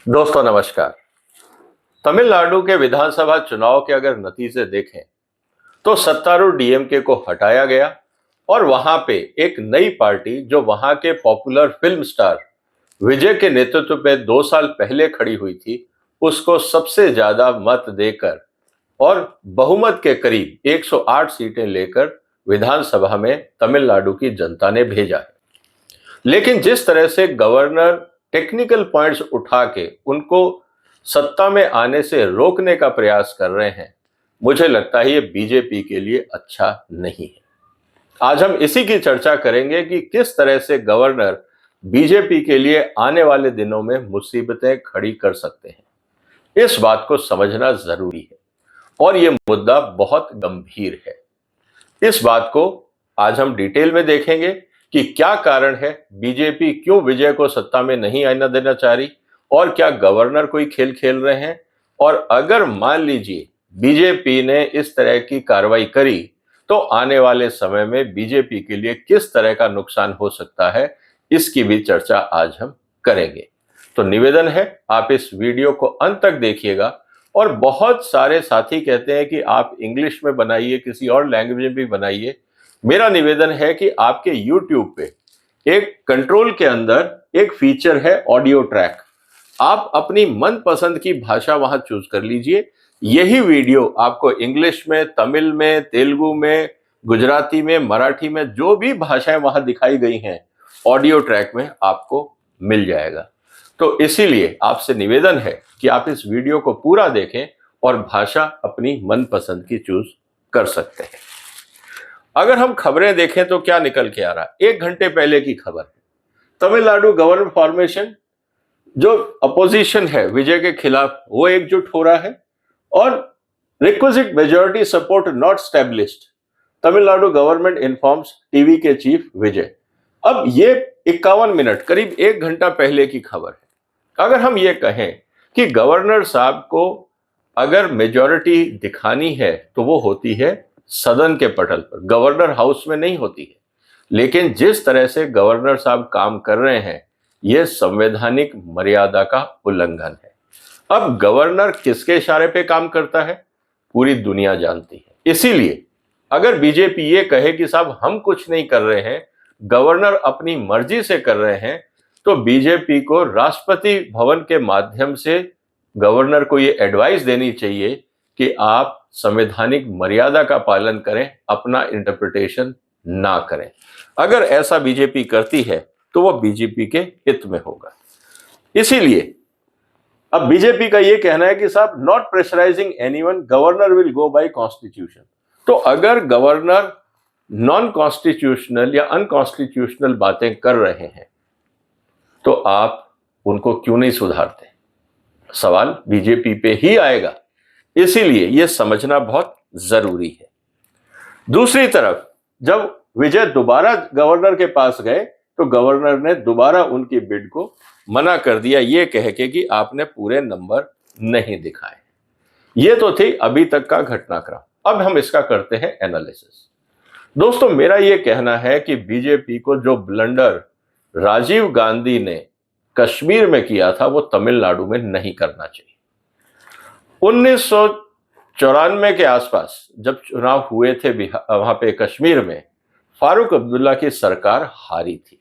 दोस्तों नमस्कार। तमिलनाडु के विधानसभा चुनाव के अगर नतीजे देखें तो सत्तारूढ़ डीएमके को हटाया गया और वहां पे एक नई पार्टी जो वहां के पॉपुलर फिल्म स्टार विजय के नेतृत्व पे 2 साल पहले खड़ी हुई थी, उसको सबसे ज्यादा मत देकर और बहुमत के करीब 108 सीटें लेकर विधानसभा में तमिलनाडु की जनता ने भेजा है। लेकिन जिस तरह से गवर्नर टेक्निकल पॉइंट्स उठा के उनको सत्ता में आने से रोकने का प्रयास कर रहे हैं, मुझे लगता है ये बीजेपी के लिए अच्छा नहीं है। आज हम इसी की चर्चा करेंगे कि किस तरह से गवर्नर बीजेपी के लिए आने वाले दिनों में मुसीबतें खड़ी कर सकते हैं। इस बात को समझना जरूरी है और ये मुद्दा बहुत गंभीर है। इस बात को आज हम डिटेल में देखेंगे कि क्या कारण है, बीजेपी क्यों विजय को सत्ता में नहीं आने देना चाह रही और क्या गवर्नर कोई खेल खेल रहे हैं, और अगर मान लीजिए बीजेपी ने इस तरह की कार्रवाई करी तो आने वाले समय में बीजेपी के लिए किस तरह का नुकसान हो सकता है, इसकी भी चर्चा आज हम करेंगे। तो निवेदन है आप इस वीडियो को अंत तक देखिएगा। और बहुत सारे साथी कहते हैं कि आप इंग्लिश में बनाइए, किसी और लैंग्वेज में भी बनाइए। मेरा निवेदन है कि आपके YouTube पे एक कंट्रोल के अंदर एक फीचर है ऑडियो ट्रैक, आप अपनी मनपसंद की भाषा वहां चूज कर लीजिए। यही वीडियो आपको इंग्लिश में, तमिल में, तेलुगु में, गुजराती में, मराठी में, जो भी भाषाएं वहां दिखाई गई हैं ऑडियो ट्रैक में आपको मिल जाएगा। तो इसीलिए आपसे निवेदन है कि आप इस वीडियो को पूरा देखें और भाषा अपनी मनपसंद की चूज कर सकते हैं। अगर हम खबरें देखें तो क्या निकल के आ रहा है, 1 घंटे पहले की खबर है, तमिलनाडु गवर्नमेंट फॉर्मेशन, जो अपोजिशन है विजय के खिलाफ वो एकजुट हो रहा है और requisite majority support not established, Tamil Nadu government informs TV के चीफ विजय। अब ये 51 मिनट, करीब 1 घंटा पहले की खबर है। अगर हम ये कहें कि गवर्नर साहब को अगर मेजॉरिटी दिखानी है तो वो होती है सदन के पटल पर, गवर्नर हाउस में नहीं होती है। लेकिन जिस तरह से गवर्नर साहब काम कर रहे हैं यह संवैधानिक मर्यादा का उल्लंघन है। अब गवर्नर किसके इशारे पे काम करता है पूरी दुनिया जानती है। इसीलिए अगर बीजेपी ये कहे कि साहब हम कुछ नहीं कर रहे हैं, गवर्नर अपनी मर्जी से कर रहे हैं, तो बीजेपी को राष्ट्रपति भवन के माध्यम से गवर्नर को ये एडवाइस देनी चाहिए कि आप संवैधानिक मर्यादा का पालन करें, अपना इंटरप्रिटेशन ना करें। अगर ऐसा बीजेपी करती है तो वो बीजेपी के हित में होगा। इसीलिए अब बीजेपी का ये कहना है कि साहब not pressurising anyone, governor will go bye constitution. तो अगर गवर्नर नॉन कॉन्स्टिट्यूशनल या अनकॉन्स्टिट्यूशनल बातें कर रहे हैं तो आप उनको क्यों नहीं सुधारते, सवाल बीजेपी पे ही आएगा। इसीलिए यह समझना बहुत जरूरी है। दूसरी तरफ जब विजय दोबारा गवर्नर के पास गए तो गवर्नर ने दोबारा उनकी बिड को मना कर दिया, ये कह के कि आपने पूरे नंबर नहीं दिखाए। ये तो थी अभी तक का घटनाक्रम। अब हम इसका करते हैं एनालिसिस। दोस्तों मेरा ये कहना है कि बीजेपी को जो ब्लंडर राजीव गांधी ने कश्मीर में किया था वो तमिलनाडु में नहीं करना चाहिए। 1994 के आसपास जब चुनाव हुए थे वहां पे कश्मीर में, फारूक अब्दुल्ला की सरकार हारी थी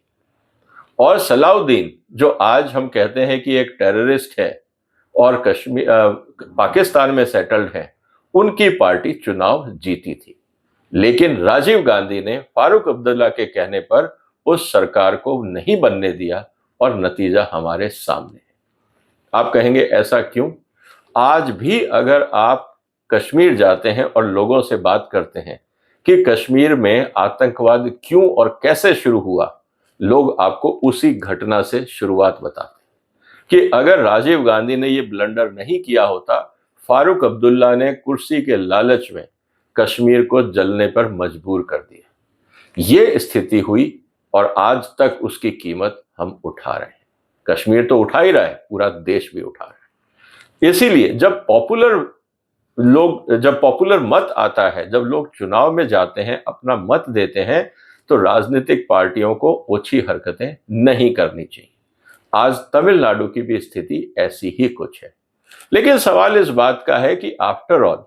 और सलाउद्दीन, जो आज हम कहते हैं कि एक टेररिस्ट है और कश्मीर पाकिस्तान में सेटल्ड है, उनकी पार्टी चुनाव जीती थी। लेकिन राजीव गांधी ने फारूक अब्दुल्ला के कहने पर उस सरकार को नहीं बनने दिया और नतीजा हमारे सामने है। आप कहेंगे ऐसा क्यों? आज भी अगर आप कश्मीर जाते हैं और लोगों से बात करते हैं कि कश्मीर में आतंकवाद क्यों और कैसे शुरू हुआ, लोग आपको उसी घटना से शुरुआत बताते हैं कि अगर राजीव गांधी ने ये ब्लंडर नहीं किया होता, फारूक अब्दुल्ला ने कुर्सी के लालच में कश्मीर को जलने पर मजबूर कर दिया। ये स्थिति हुई और आज तक उसकी कीमत हम उठा रहे हैं। कश्मीर तो उठा ही रहा है, पूरा देश भी उठा रहा है। इसीलिए जब पॉपुलर मत आता है, जब लोग चुनाव में जाते हैं, अपना मत देते हैं, तो राजनीतिक पार्टियों को ओछी हरकतें नहीं करनी चाहिए। आज तमिलनाडु की भी स्थिति ऐसी ही कुछ है। लेकिन सवाल इस बात का है कि आफ्टर ऑल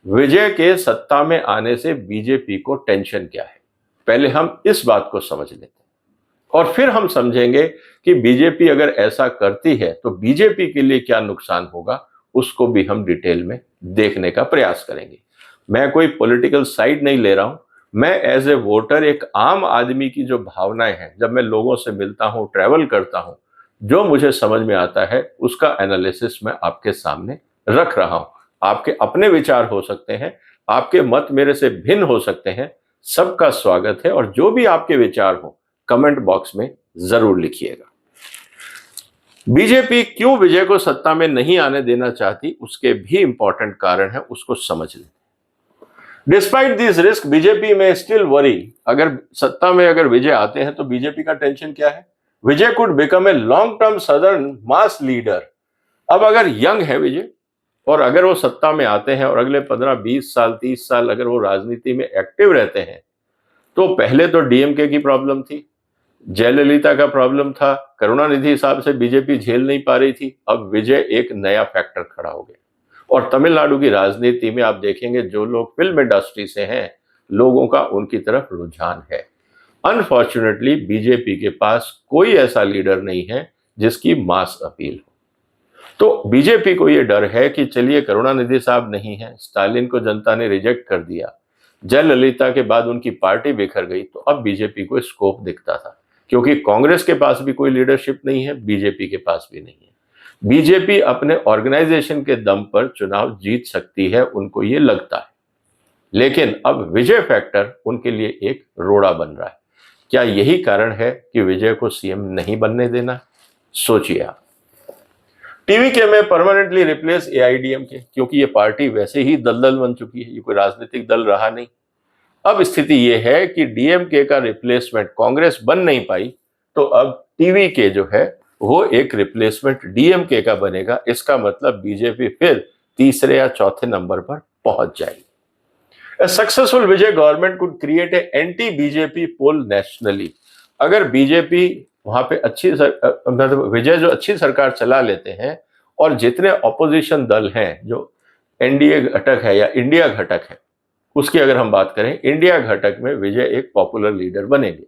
विजय के सत्ता में आने से बीजेपी को टेंशन क्या है। पहले हम इस बात को समझ लेते हैं और फिर हम समझेंगे कि बीजेपी अगर ऐसा करती है तो बीजेपी के लिए क्या नुकसान होगा, उसको भी हम डिटेल में देखने का प्रयास करेंगे। मैं कोई पॉलिटिकल साइड नहीं ले रहा हूं, मैं एज ए वोटर एक आम आदमी की जो भावनाएं हैं, जब मैं लोगों से मिलता हूं, ट्रैवल करता हूं, जो मुझे समझ में आता है उसका एनालिसिस मैं आपके सामने रख रहा हूं। आपके अपने विचार हो सकते हैं, आपके मत मेरे से भिन्न हो सकते हैं, सबका स्वागत है और जो भी आपके विचार हो कमेंट बॉक्स में जरूर लिखिएगा। बीजेपी क्यों विजय को सत्ता में नहीं आने देना चाहती, उसके भी इंपॉर्टेंट कारण है, उसको समझ लें। डिस्पाइट दिस रिस्क बीजेपी में स्टिल वरी, अगर सत्ता में अगर विजय आते हैं तो बीजेपी का टेंशन क्या है? Vijay could become a long term southern mass leader. अब अगर यंग है विजय और अगर वो सत्ता में आते हैं और अगले 15-20 साल 30 साल अगर वो राजनीति में एक्टिव रहते हैं, तो पहले तो डीएमके की प्रॉब्लम थी, जयललिता का प्रॉब्लम था, करुणानिधि साहब से बीजेपी झेल नहीं पा रही थी, अब विजय एक नया फैक्टर खड़ा हो गया। और तमिलनाडु की राजनीति में आप देखेंगे जो लोग फिल्म इंडस्ट्री से हैं, लोगों का उनकी तरफ रुझान है। अनफॉर्चुनेटली बीजेपी के पास कोई ऐसा लीडर नहीं है जिसकी मास अपील हो। तो बीजेपी को यह डर है कि चलिए करुणानिधि साहब नहीं है, स्टालिन को जनता ने रिजेक्ट कर दिया, जयललिता के बाद उनकी पार्टी बिखर गई, तो अब बीजेपी को स्कोप दिखता था, क्योंकि कांग्रेस के पास भी कोई लीडरशिप नहीं है, बीजेपी के पास भी नहीं है। बीजेपी अपने ऑर्गेनाइजेशन के दम पर चुनाव जीत सकती है, उनको ये लगता है, लेकिन अब विजय फैक्टर उनके लिए एक रोड़ा बन रहा है। क्या यही कारण है कि विजय को सीएम नहीं बनने देना? सोचिए आप। टीवीके में परमानेंटली रिप्लेस एआईडीएमके, क्योंकि ये पार्टी वैसे ही दलदल बन चुकी है, ये कोई राजनीतिक दल रहा नहीं। अब स्थिति ये है कि डीएमके का रिप्लेसमेंट कांग्रेस बन नहीं पाई, तो अब टीवीके जो है वो एक रिप्लेसमेंट डीएमके का बनेगा। इसका मतलब बीजेपी फिर तीसरे या चौथे नंबर पर पहुंच जाएगी। A successful Vijay government could create a anti-BJP pole nationally। अगर बीजेपी वहां पे मतलब विजय जो अच्छी सरकार चला लेते हैं और जितने ऑपोजिशन दल हैं, जो एनडीए घटक है या इंडिया घटक है, उसकी अगर हम बात करें, इंडिया घटक में विजय एक पॉपुलर लीडर बनेंगे।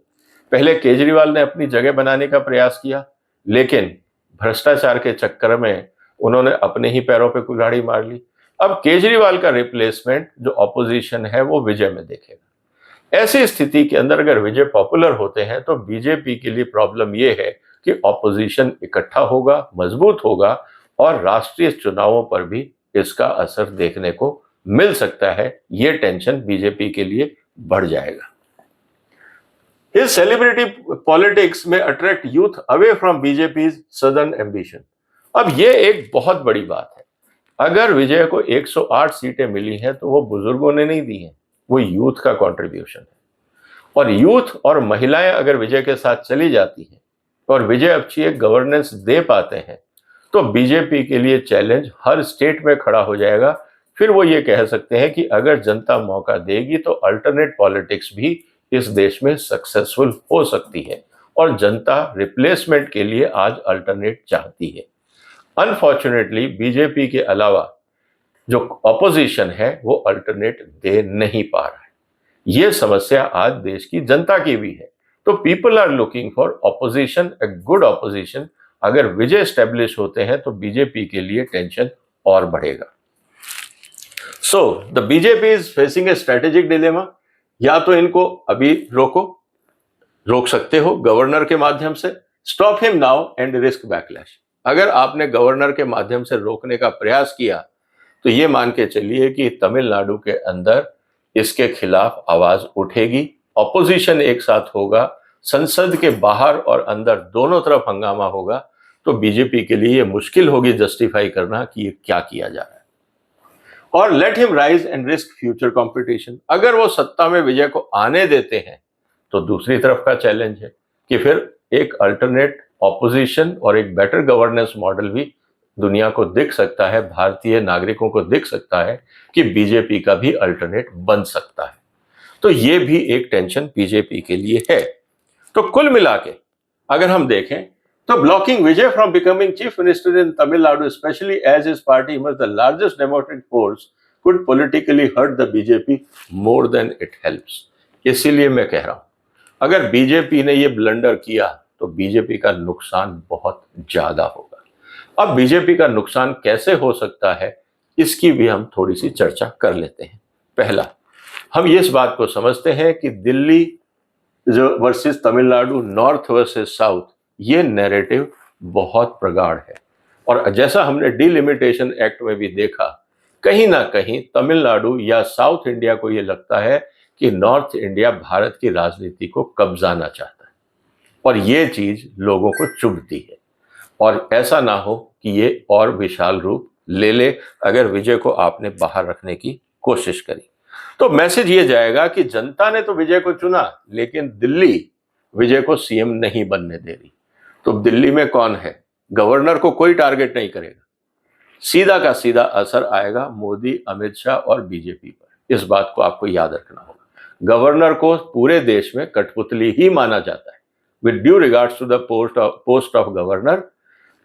पहले केजरीवाल ने अपनी जगह बनाने का प्रयास किया, लेकिन भ्रष्टाचार के चक्कर में उन्होंने अपने ही पैरों पे कुल्हाड़ी मार ली। अब केजरीवाल का रिप्लेसमेंट जो ऑपोजिशन है वो विजय में देखेगा। ऐसी स्थिति के अंदर अगर विजय पॉपुलर होते हैं तो बीजेपी के लिए प्रॉब्लम ये है कि ऑपोजिशन इकट्ठा होगा, मजबूत होगा और राष्ट्रीय चुनावों पर भी इसका असर देखने को मिल सकता है। ये टेंशन बीजेपी के लिए बढ़ जाएगा। His celebrity politics में attract youth away from BJP's southern ambition. अब ये एक बहुत बड़ी बात है। अगर विजय को 108 सीटें मिली हैं तो वो बुजुर्गों ने नहीं दी हैं, वो यूथ का कंट्रीब्यूशन है। और यूथ और महिलाएं अगर विजय के साथ चली जाती हैं और विजय अच्छी एक गवर्नेंस दे पाते हैं, तो बीजेपी के लिए चैलेंज हर स्टेट में खड़ा हो जाएगा। फिर वो ये कह सकते हैं कि अगर जनता मौका देगी तो अल्टरनेट पॉलिटिक्स भी इस देश में सक्सेसफुल हो सकती है, और जनता रिप्लेसमेंट के लिए आज अल्टरनेट चाहती है। अनफॉर्चुनेटली बीजेपी के अलावा जो ऑपोजिशन है वो अल्टरनेट दे नहीं पा रहा है। ये समस्या आज देश की जनता की भी है। तो people are looking for opposition, a good opposition. अगर विजय स्टैब्लिश होते हैं तो बीजेपी के लिए टेंशन और बढ़ेगा। So the BJP is facing A strategic dilemma. या तो इनको अभी रोक सकते हो गवर्नर के माध्यम से, stop him now and risk backlash. अगर आपने गवर्नर के माध्यम से रोकने का प्रयास किया तो ये मान के चलिए कि तमिलनाडु के अंदर इसके खिलाफ आवाज उठेगी, ऑपोजिशन एक साथ होगा, संसद के बाहर और अंदर दोनों तरफ हंगामा होगा। तो बीजेपी के लिए मुश्किल होगी जस्टिफाई करना कि ये क्या किया जा रहा है। और let him rise and risk future competition. अगर वो सत्ता में विजय को आने देते हैं तो दूसरी तरफ का चैलेंज है कि फिर एक अल्टरनेट ऑपोजिशन और एक बेटर गवर्नेंस मॉडल भी दुनिया को दिख सकता है, भारतीय नागरिकों को दिख सकता है कि बीजेपी का भी अल्टरनेट बन सकता है। तो ये भी एक टेंशन बीजेपी के लिए है। तो कुल मिला के अगर हम देखें So blocking Vijay from becoming chief minister in Tamil Nadu, especially as his party was the largest democratic force, could politically hurt the BJP more than it helps. इसीलिए मैं कह रहा हूं अगर बीजेपी ने ये ब्लंडर किया तो बीजेपी का नुकसान बहुत ज्यादा होगा। अब बीजेपी का नुकसान कैसे हो सकता है इसकी भी हम थोड़ी सी चर्चा कर लेते हैं। पहला, हम इस बात को समझते हैं कि दिल्ली जो versus Tamil Nadu, north versus south, ये नैरेटिव बहुत प्रगाढ़ है और जैसा हमने डिलिमिटेशन एक्ट में भी देखा, कहीं ना कहीं तमिलनाडु या साउथ इंडिया को ये लगता है कि नॉर्थ इंडिया भारत की राजनीति को कब्जाना चाहता है और ये चीज लोगों को चुभती है और ऐसा ना हो कि ये और विशाल रूप ले ले अगर विजय को आपने बाहर रखने की कोशिश करी। तो मैसेज ये जाएगा कि जनता ने तो विजय को चुना लेकिन दिल्ली विजय को सीएम नहीं बनने दे रही। तो दिल्ली में कौन है? गवर्नर को कोई टारगेट नहीं करेगा, सीधा का सीधा असर आएगा मोदी, अमित शाह और बीजेपी पर। इस बात को आपको याद रखना होगा। गवर्नर को पूरे देश में कठपुतली ही माना जाता है। With due regards to the post of governor,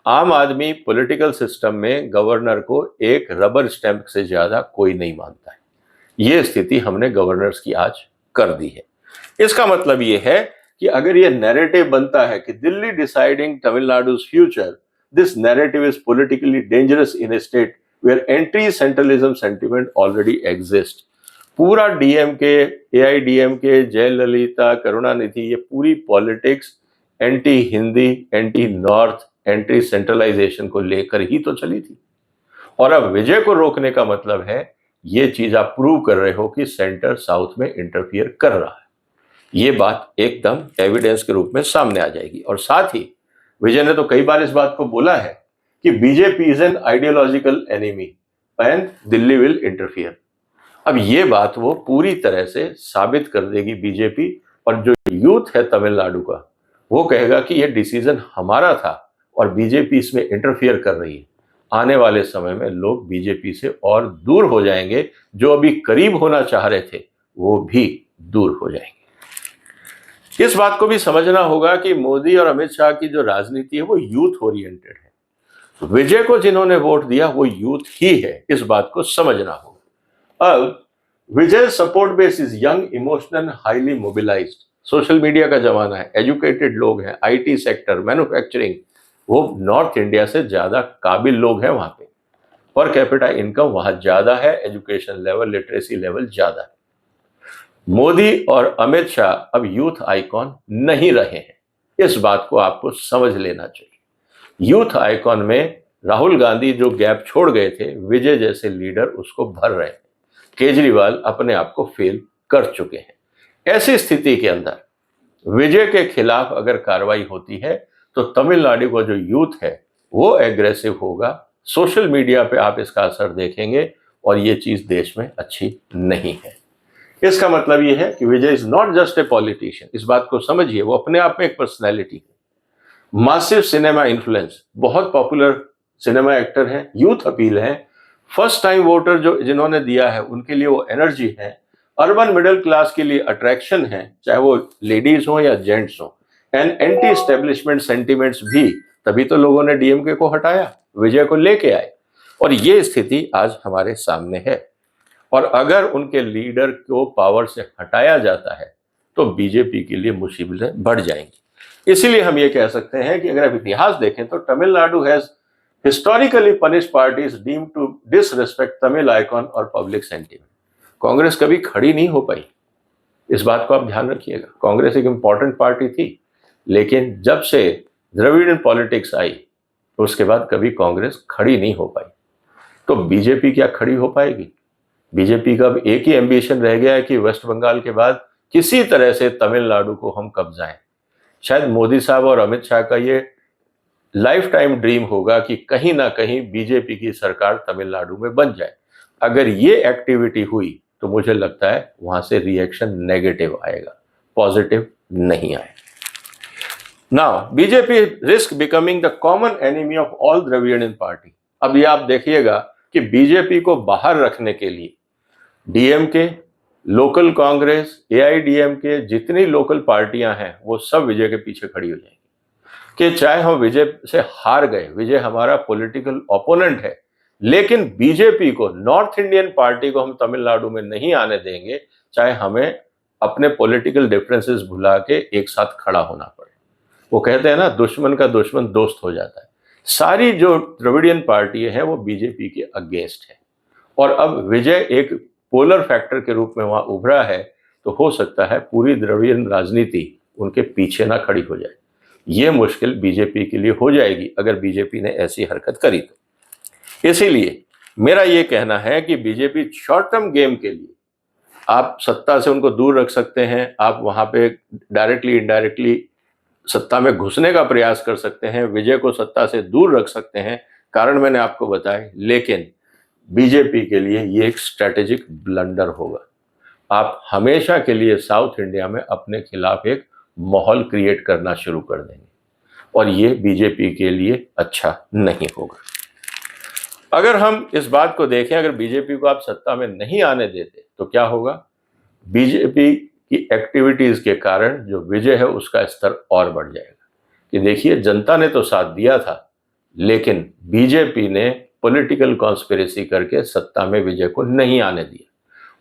आम आदमी पॉलिटिकल सिस्टम में गवर्नर को एक रबर स्टैंप से ज्यादा कोई नहीं मानता है। ये स्थिति हमने गवर्नर्स की आज कर दी है। इसका मतलब ये है कि अगर ये नैरेटिव बनता है कि Delhi deciding Tamil Nadu's future, this narrative is politically dangerous in a state where anti centralism sentiment already exist. पूरा डीएमके, एआईडीएमके, जयललिता, करुणानिधि, ये पूरी politics anti Hindi, anti north, anti centralisation को लेकर ही तो चली थी और अब विजय को रोकने का मतलब है ये चीज आप प्रूव कर रहे हो कि सेंटर साउथ में इंटरफियर कर रहा है। ये बात एकदम एविडेंस के रूप में सामने आ जाएगी और साथ ही विजय ने तो कई बार इस बात को बोला है कि BJP is an ideological enemy and Delhi will interfere. अब ये बात वो पूरी तरह से साबित कर देगी बीजेपी और जो यूथ है तमिलनाडु का वो कहेगा कि ये डिसीजन हमारा था और बीजेपी इसमें इंटरफियर कर रही है। आने वाले समय में लोग बीजेपी से और दूर हो जाएंगे, जो अभी करीब होना चाह रहे थे वो भी दूर हो जाएंगे। इस बात को भी समझना होगा कि मोदी और अमित शाह की जो राजनीति है वो यूथ ओरिएंटेड है। विजय को जिन्होंने वोट दिया वो यूथ ही है, इस बात को समझना होगा। अब Vijay support base is young, emotional, highly mobilised. Social media का जमाना है, एजुकेटेड लोग हैं, आईटी सेक्टर, मैन्युफैक्चरिंग, वो नॉर्थ इंडिया से ज्यादा काबिल लोग हैं वहां पे। पर कैपिटा इनकम वहां ज्यादा है, एजुकेशन लेवल, लिटरेसी लेवल ज्यादा है। मोदी और अमित शाह अब यूथ आइकॉन नहीं रहे हैं, इस बात को आपको समझ लेना चाहिए। यूथ आइकॉन में राहुल गांधी जो गैप छोड़ गए थे, विजय जैसे लीडर उसको भर रहे हैं। केजरीवाल अपने आप को फेल कर चुके हैं। ऐसी स्थिति के अंदर विजय के खिलाफ अगर कार्रवाई होती है तो तमिलनाडु का जो यूथ है वो एग्रेसिव होगा। सोशल मीडिया पे आप इसका असर देखेंगे और ये चीज देश में अच्छी नहीं है। इसका मतलब ये है कि Vijay is not just a politician, इस बात को समझिए, वो अपने आप में एक पर्सनैलिटी है। मासिव सिनेमा इन्फ्लुएंस, बहुत पॉपुलर सिनेमा एक्टर है, यूथ अपील है, फर्स्ट टाइम वोटर जो जिन्होंने दिया है उनके लिए वो एनर्जी है, अर्बन मिडिल क्लास के लिए अट्रैक्शन है, चाहे वो लेडीज हो या जेंट्स हो, एंड एंटी एस्टेब्लिशमेंट सेंटिमेंट्स भी, तभी तो लोगों ने डीएमके को हटाया, विजय को लेके आए और ये स्थिति आज हमारे सामने है। और अगर उनके लीडर को पावर से हटाया जाता है तो बीजेपी के लिए मुसीबतें बढ़ जाएंगी। इसीलिए हम ये कह सकते हैं कि अगर आप इतिहास देखें तो Tamil Nadu has historically punished parties deemed to disrespect Tamil icon और पब्लिक सेंटिमेंट। कांग्रेस कभी खड़ी नहीं हो पाई, इस बात को आप ध्यान रखिएगा। कांग्रेस एक इंपॉर्टेंट पार्टी थी, लेकिन जब से द्रविड़न पॉलिटिक्स आई उसके बाद कभी कांग्रेस खड़ी नहीं हो पाई। तो बीजेपी क्या खड़ी हो पाएगी? बीजेपी का अब एक ही एम्बिशन रह गया है कि वेस्ट बंगाल के बाद किसी तरह से तमिलनाडु को हम कब्जाएं। शायद मोदी साहब और अमित शाह का ये लाइफ टाइम ड्रीम होगा कि कहीं ना कहीं बीजेपी की सरकार तमिलनाडु में बन जाए। अगर ये एक्टिविटी हुई तो मुझे लगता है वहां से रिएक्शन नेगेटिव आएगा, पॉजिटिव नहीं आएगा। Now BJP risk becoming the common enemy of all Dravidian party. अब ये आप देखिएगा कि बीजेपी को बाहर रखने के लिए डीएमके, लोकल कांग्रेस, एआईडीएमके, जितनी लोकल पार्टियां हैं वो सब विजय के पीछे खड़ी हो जाएंगी। कि चाहे हम विजय से हार गए, विजय हमारा पॉलिटिकल ओपोनेंट है, लेकिन बीजेपी को, नॉर्थ इंडियन पार्टी को हम तमिलनाडु में नहीं आने देंगे, चाहे हमें अपने पॉलिटिकल डिफरेंसेस भुला के एक साथ खड़ा होना पड़े। वो कहते हैं ना, दुश्मन का दुश्मन दोस्त हो जाता है। सारी जो द्रविडियन पार्टी है वो बीजेपी के अगेंस्ट है, और अब विजय एक पोलर फैक्टर के रूप में वहां उभरा है, तो हो सकता है पूरी द्रविडियन राजनीति उनके पीछे ना खड़ी हो जाए। ये मुश्किल बीजेपी के लिए हो जाएगी अगर बीजेपी ने ऐसी हरकत करी तो। इसीलिए मेरा ये कहना है कि बीजेपी शॉर्ट टर्म गेम के लिए आप सत्ता से उनको दूर रख सकते हैं, आप वहां पे डायरेक्टली इनडायरेक्टली सत्ता में घुसने का प्रयास कर सकते हैं, विजय को सत्ता से दूर रख सकते हैं, कारण मैंने आपको बताए, लेकिन बीजेपी के लिए ये एक स्ट्रैटेजिक ब्लंडर होगा। आप हमेशा के लिए साउथ इंडिया में अपने खिलाफ एक माहौल क्रिएट करना शुरू कर देंगे, और ये बीजेपी के लिए अच्छा नहीं होगा। अगर हम इस बात को देखें, अगर बीजेपी को आप सत्ता में नहीं आने देते तो क्या होगा? बीजेपी की एक्टिविटीज के कारण जो विजय है उसका स्तर और बढ़ जाएगा कि देखिए, जनता ने तो साथ दिया था, लेकिन बीजेपी ने पॉलिटिकल कॉन्स्पिरेसी करके सत्ता में विजय को नहीं आने दिया,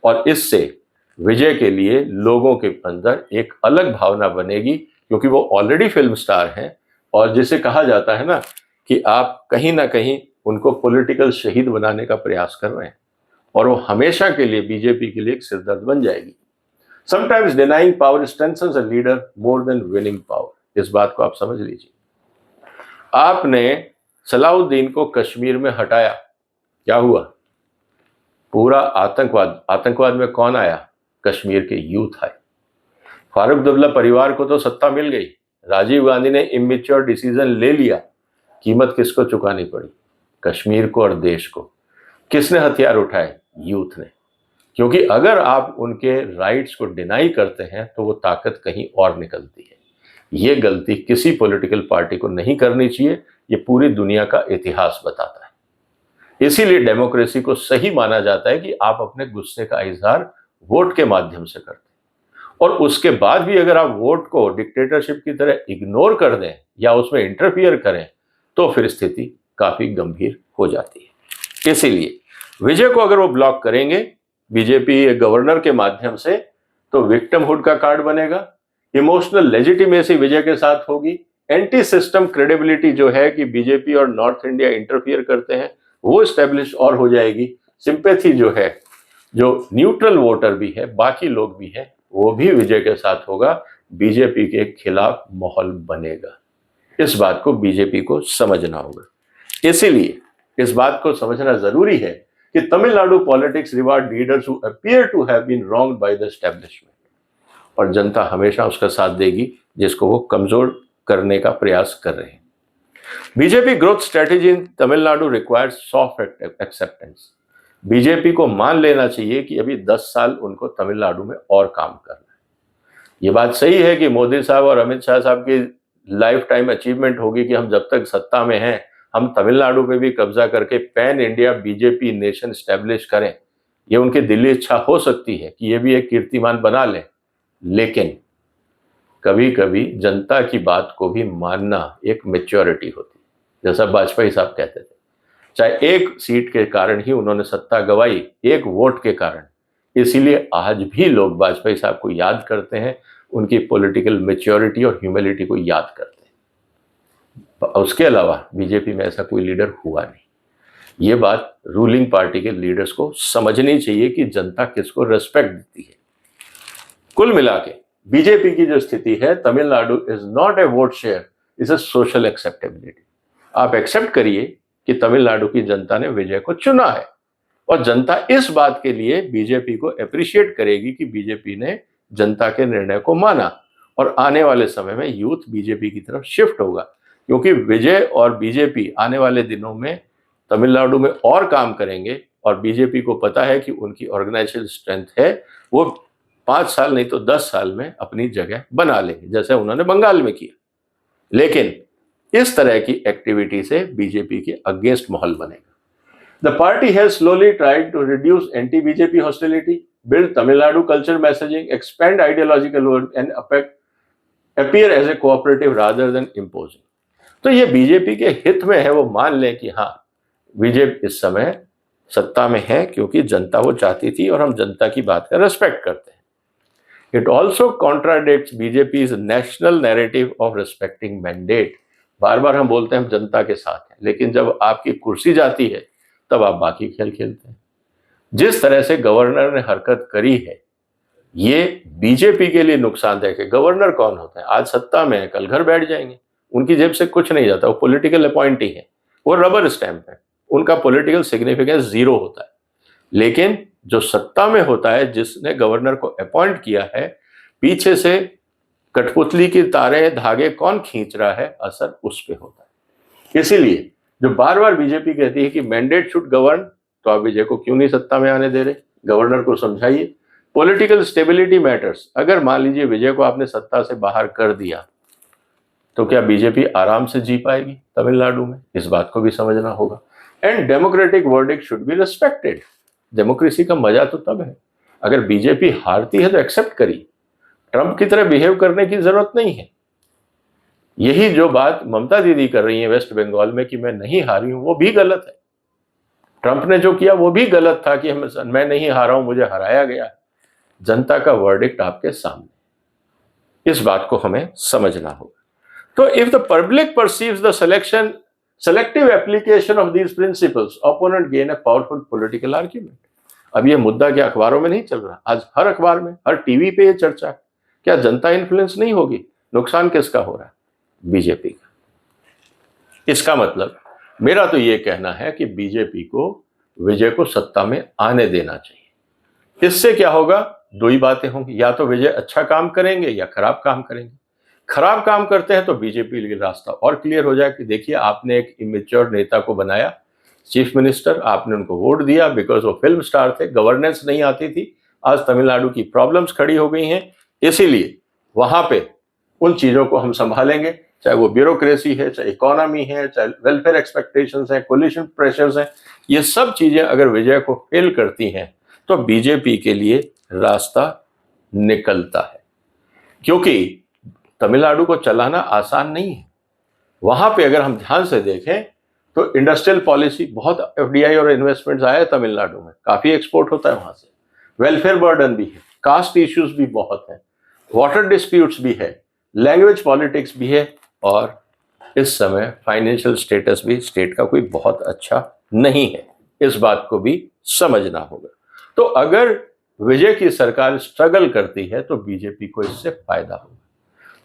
और इससे विजय के लिए लोगों के अंदर एक अलग भावना बनेगी, क्योंकि वो ऑलरेडी फिल्म स्टार हैं, और जिसे कहा जाता है ना कि आप कहीं ना कहीं उनको पॉलिटिकल शहीद बनाने का प्रयास कर रहे हैं, और वो हमेशा के लिए बीजेपी के लिए एक सिरदर्द बन जाएगी। Sometimes denying power strengthens a leader more than winning power. इस बात को आप समझ लीजिए। आपने सलाउद्दीन को कश्मीर में हटाया, क्या हुआ? पूरा आतंकवाद में कौन आया? कश्मीर के यूथ आए। फारूक अब्दुल्ला परिवार को तो सत्ता मिल गई, राजीव गांधी ने इमेच्योर डिसीजन ले लिया, कीमत किसको चुकानी पड़ी? कश्मीर को और देश को। किसने हथियार उठाए? यूथ ने। क्योंकि अगर आप उनके राइट्स को डिनाई करते हैं तो वो ताकत कहीं और निकलती है। ये गलती किसी पॉलिटिकल पार्टी को नहीं करनी चाहिए, ये पूरी दुनिया का इतिहास बताता है। इसीलिए डेमोक्रेसी को सही माना जाता है कि आप अपने गुस्से का इजहार वोट के माध्यम से करते हैं, और उसके बाद भी अगर आप वोट को डिक्टेटरशिप की तरह इग्नोर कर दें या उसमें इंटरफियर करें तो फिर स्थिति काफी गंभीर हो जाती है। इसीलिए विजय को अगर वो ब्लॉक करेंगे बीजेपी गवर्नर के माध्यम से, तो विक्टिमहुड का कार्ड बनेगा, इमोशनल लेजिटिमेसी विजय के साथ होगी, एंटी सिस्टम क्रेडिबिलिटी जो है कि बीजेपी और नॉर्थ इंडिया इंटरफियर करते हैं वो स्टैब्लिश और हो जाएगी, सिंपैथी जो है, जो न्यूट्रल वोटर भी है, बाकी लोग भी हैं, वो भी विजय के साथ होगा, बीजेपी के खिलाफ माहौल बनेगा। इस बात को बीजेपी को समझना होगा। इसीलिए इस बात को समझना जरूरी है कि Tamil Nadu politics reward leaders who appear to have been wronged by the establishment, और जनता हमेशा उसका साथ देगी जिसको वो कमजोर करने का प्रयास कर रहे हैं। बीजेपी ग्रोथ स्ट्रेटेजी इन Tamil Nadu requires soft acceptance. BJP को मान लेना चाहिए कि अभी 10 साल उनको तमिलनाडु में और काम करना है। ये बात सही है कि मोदी साहब और अमित शाह साहब की लाइफ टाइम अचीवमेंट होगी कि हम जब तक सत्ता में हैं हम तमिलनाडु पे भी कब्जा करके pan India BJP nation establish करें। ये उनकी दिली इच्छा हो सकती है कि ये भी एक कीर्तिमान बना लें, लेकिन कभी कभी जनता की बात को भी मानना एक मैच्योरिटी होती है। जैसा वाजपेयी साहब कहते थे, चाहे एक सीट के कारण ही उन्होंने सत्ता गंवाई, एक वोट के कारण, इसीलिए आज भी लोग वाजपेयी साहब को याद करते हैं, उनकी पॉलिटिकल मैच्योरिटी और ह्यूमिलिटी को याद करते हैं। उसके अलावा बीजेपी में ऐसा कोई लीडर हुआ नहीं। ये बात रूलिंग पार्टी के लीडर्स को समझनी चाहिए कि जनता किसको रेस्पेक्ट देती है। कुल मिला के बीजेपी की जो स्थिति है, Tamil Nadu is not a vote share, is a social acceptability. आप एक्सेप्ट करिए कि तमिलनाडु की जनता ने विजय को चुना है, और जनता इस बात के लिए बीजेपी को अप्रिशिएट करेगी कि बीजेपी ने जनता के निर्णय को माना, और आने वाले समय में यूथ बीजेपी की तरफ शिफ्ट होगा, क्योंकि विजय और बीजेपी आने वाले दिनों में तमिलनाडु में और काम करेंगे, और बीजेपी को पता है कि उनकी ऑर्गेनाइजेशन स्ट्रेंथ है, वो 5 साल नहीं तो 10 साल में अपनी जगह बना लेंगे, जैसे उन्होंने बंगाल में किया। लेकिन इस तरह की एक्टिविटी से बीजेपी के अगेंस्ट माहौल बनेगा। The party has slowly tried to reduce anti BJP hostility, build Tamil Nadu culture messaging, expand ideological and appear as a cooperative rather than imposing। तो ये बीजेपी के हित में है, वो मान लें कि हाँ बीजेपी इस समय सत्ता में है क्योंकि जनता वो चाहती थी और हम जनता की बात का रेस्पेक्ट करते हैं। It also contradicts BJP national narrative of respecting mandate. बार बार हम बोलते हैं हम जनता के साथ हैं, लेकिन जब आपकी कुर्सी जाती है तब आप बाकी खेल खेलते हैं। जिस तरह से गवर्नर ने हरकत करी है ये बीजेपी के लिए नुकसानदायक है। गवर्नर कौन होता है? आज सत्ता में है, कल घर बैठ जाएंगे, उनकी जेब से कुछ नहीं जाता, वो पॉलिटिकल अपॉइंटी है, वो रबर स्टैंप है, उनका पॉलिटिकल सिग्निफिकेंस जीरो होता है। लेकिन जो सत्ता में होता है, जिसने गवर्नर को अपॉइंट किया है, पीछे से कठपुतली की तारें धागे कौन खींच रहा है, असर उस पे होता है। इसीलिए जो बार बार बीजेपी कहती है कि मैंडेट शुड गवर्न, तो आप विजय को क्यों नहीं सत्ता में आने दे रहे? गवर्नर को समझाइए। Political stability matters. अगर मान लीजिए विजय को आपने सत्ता से बाहर कर दिया तो क्या बीजेपी आराम से जी पाएगी तमिलनाडु में? इस बात को भी समझना होगा। And democratic verdict should be respected. Democracy का मजा तो तब है अगर बीजेपी हारती है तो एक्सेप्ट करी, ट्रंप की तरह बिहेव करने की जरूरत नहीं है। यही जो बात ममता दीदी कर रही है वेस्ट बंगाल में कि मैं नहीं हारी हूं, वो भी गलत है। ट्रंप ने जो किया वो भी गलत था कि मैं नहीं हारा हूं, मुझे हराया गया। जनता का वर्डिक्ट आपके सामने, इस बात को हमें समझना होगा। तो if the public perceives the selective application of these principles, opponent gain a powerful political argument। अब ये मुद्दा क्या अखबारों में नहीं चल रहा? आज हर अखबार में, हर टीवी पे ये चर्चा। क्या जनता इन्फ्लुएंस नहीं होगी? नुकसान किसका हो रहा है? बीजेपी का। इसका मतलब मेरा तो ये कहना है कि बीजेपी को विजय को सत्ता में आने देना चाहिए। इससे क्या होगा? दो ही बातें होंगी, या तो विजय अच्छा काम करेंगे या खराब काम करेंगे। खराब काम करते हैं तो बीजेपी के लिए रास्ता और क्लियर हो जाए कि देखिए आपने एक इमेच्योर नेता को बनाया चीफ मिनिस्टर, आपने उनको वोट दिया बिकॉज वो फिल्म स्टार थे, गवर्नेंस नहीं आती थी। आज तमिलनाडु की प्रॉब्लम्स खड़ी हो गई हैं, इसीलिए वहां पे उन चीजों को हम संभालेंगे, चाहे वो ब्यूरोक्रेसी है, चाहे इकोनॉमी है, चाहे वेलफेयर एक्सपेक्टेशंस है, कोलिशन प्रेशर्स हैं। ये सब चीजें अगर विजय को फेल करती हैं तो बीजेपी के लिए रास्ता निकलता है, क्योंकि तमिलनाडु को चलाना आसान नहीं है। वहां पे अगर हम ध्यान से देखें तो इंडस्ट्रियल पॉलिसी, बहुत एफडीआई और इन्वेस्टमेंट्स आए तमिलनाडु में, काफी एक्सपोर्ट होता है वहां से। वेलफेयर बर्डन भी है, कास्ट इश्यूज भी बहुत है, वाटर डिस्प्यूट्स भी है, लैंग्वेज पॉलिटिक्स भी है, और इस समय फाइनेंशियल स्टेटस भी स्टेट का कोई बहुत अच्छा नहीं है। इस बात को भी समझना होगा। तो अगर विजय की सरकार स्ट्रगल करती है तो बीजेपी को इससे फायदा होगा।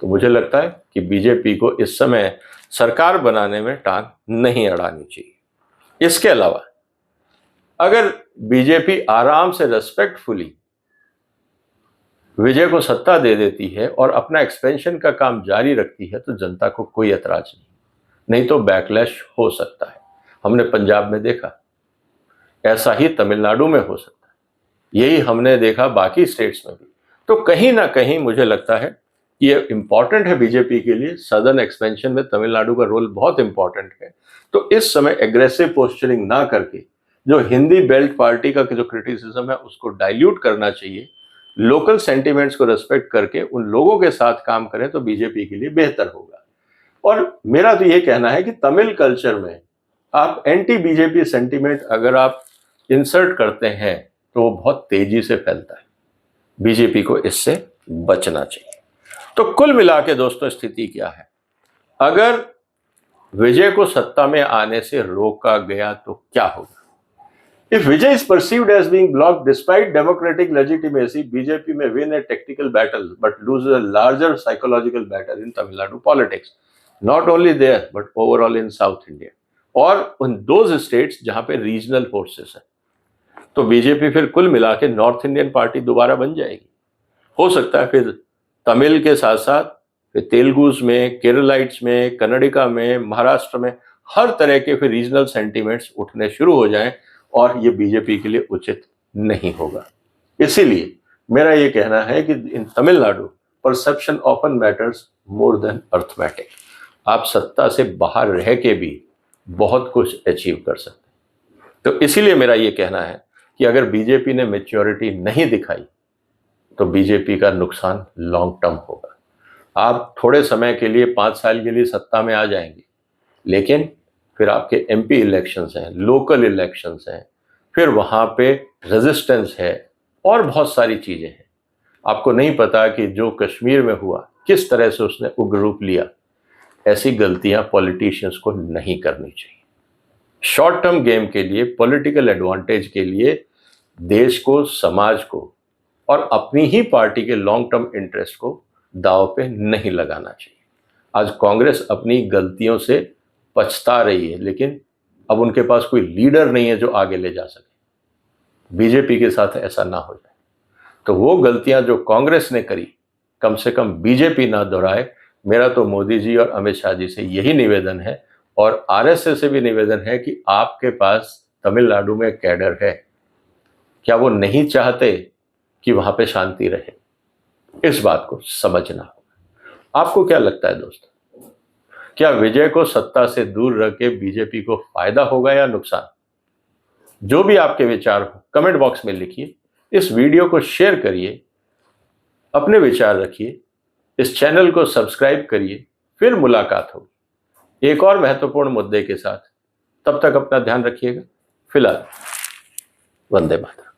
तो मुझे लगता है कि बीजेपी को इस समय सरकार बनाने में टांग नहीं अड़ानी चाहिए। इसके अलावा अगर बीजेपी आराम से रेस्पेक्टफुली विजय को सत्ता दे देती है और अपना एक्सपेंशन का काम जारी रखती है तो जनता को कोई एतराज नहीं तो बैकलैश हो सकता है। हमने पंजाब में देखा, ऐसा ही तमिलनाडु में हो सकता है, यही हमने देखा बाकी स्टेट्स में भी। तो कहीं ना कहीं मुझे लगता है ये इंपॉर्टेंट है बीजेपी के लिए। सदर्न एक्सपेंशन में तमिलनाडु का रोल बहुत इंपॉर्टेंट है। तो इस समय एग्रेसिव पोस्चरिंग ना करके जो हिंदी बेल्ट पार्टी का जो क्रिटिसिज्म है उसको डाइल्यूट करना चाहिए, लोकल सेंटिमेंट्स को रेस्पेक्ट करके उन लोगों के साथ काम करें तो बीजेपी के लिए बेहतर होगा। और मेरा तो ये कहना है कि तमिल कल्चर में आप एंटी बीजेपी सेंटिमेंट अगर आप इंसर्ट करते हैं तो वो बहुत तेजी से फैलता है। बीजेपी को इससे बचना चाहिए। तो कुल मिला के दोस्तों स्थिति क्या है? अगर विजय को सत्ता में आने से रोका गया तो क्या होगा? If Vijay is perceived as being blocked despite democratic legitimacy, BJP may win a tactical battle but lose a larger psychological battle in Tamil Nadu politics. Not only there, but overall in South India. और उन those states जहां पे regional forces है, तो BJP फिर कुल मिला के नॉर्थ इंडियन पार्टी दोबारा बन जाएगी। हो सकता है फिर तमिल के साथ साथ फिर तेलुगुज में, केरलाइट्स में, कन्नडिका में, महाराष्ट्र में हर तरह के फिर रीजनल सेंटिमेंट्स उठने शुरू हो जाएं और ये बीजेपी के लिए उचित नहीं होगा। इसीलिए मेरा ये कहना है कि in Tamil Nadu perception often matters more than arithmetic. आप सत्ता से बाहर रह के भी बहुत कुछ अचीव कर सकते हैं। तो इसीलिए मेरा ये कहना है कि अगर बीजेपी ने मैच्योरिटी नहीं दिखाई तो बीजेपी का नुकसान लॉन्ग टर्म होगा। आप थोड़े समय के लिए 5 साल के लिए सत्ता में आ जाएंगे, लेकिन फिर आपके एमपी इलेक्शंस हैं, लोकल इलेक्शंस हैं, फिर वहाँ पे रेजिस्टेंस है और बहुत सारी चीज़ें हैं। आपको नहीं पता कि जो कश्मीर में हुआ किस तरह से उसने उग्र रूप लिया। ऐसी गलतियां पॉलिटिशियंस को नहीं करनी चाहिए। शॉर्ट टर्म गेम के लिए, पॉलिटिकल एडवांटेज के लिए देश को, समाज को और अपनी ही पार्टी के लॉन्ग टर्म इंटरेस्ट को दांव पे नहीं लगाना चाहिए। आज कांग्रेस अपनी गलतियों से पछता रही है, लेकिन अब उनके पास कोई लीडर नहीं है जो आगे ले जा सके। बीजेपी के साथ ऐसा ना हो जाए, तो वो गलतियां जो कांग्रेस ने करी कम से कम बीजेपी ना दोहराए। मेरा तो मोदी जी और अमित शाह जी से यही निवेदन है, और आरएसएस से भी निवेदन है कि आपके पास तमिलनाडु में कैडर है, क्या वो नहीं चाहते कि वहां पे शांति रहे? इस बात को समझना होगा। आपको क्या लगता है दोस्तों, क्या विजय को सत्ता से दूर रख के बीजेपी को फायदा होगा या नुकसान? जो भी आपके विचार हो कमेंट बॉक्स में लिखिए, इस वीडियो को शेयर करिए, अपने विचार रखिए, इस चैनल को सब्सक्राइब करिए। फिर मुलाकात होगी एक और महत्वपूर्ण मुद्दे के साथ। तब तक अपना ध्यान रखिएगा। फिलहाल वंदे मातरम।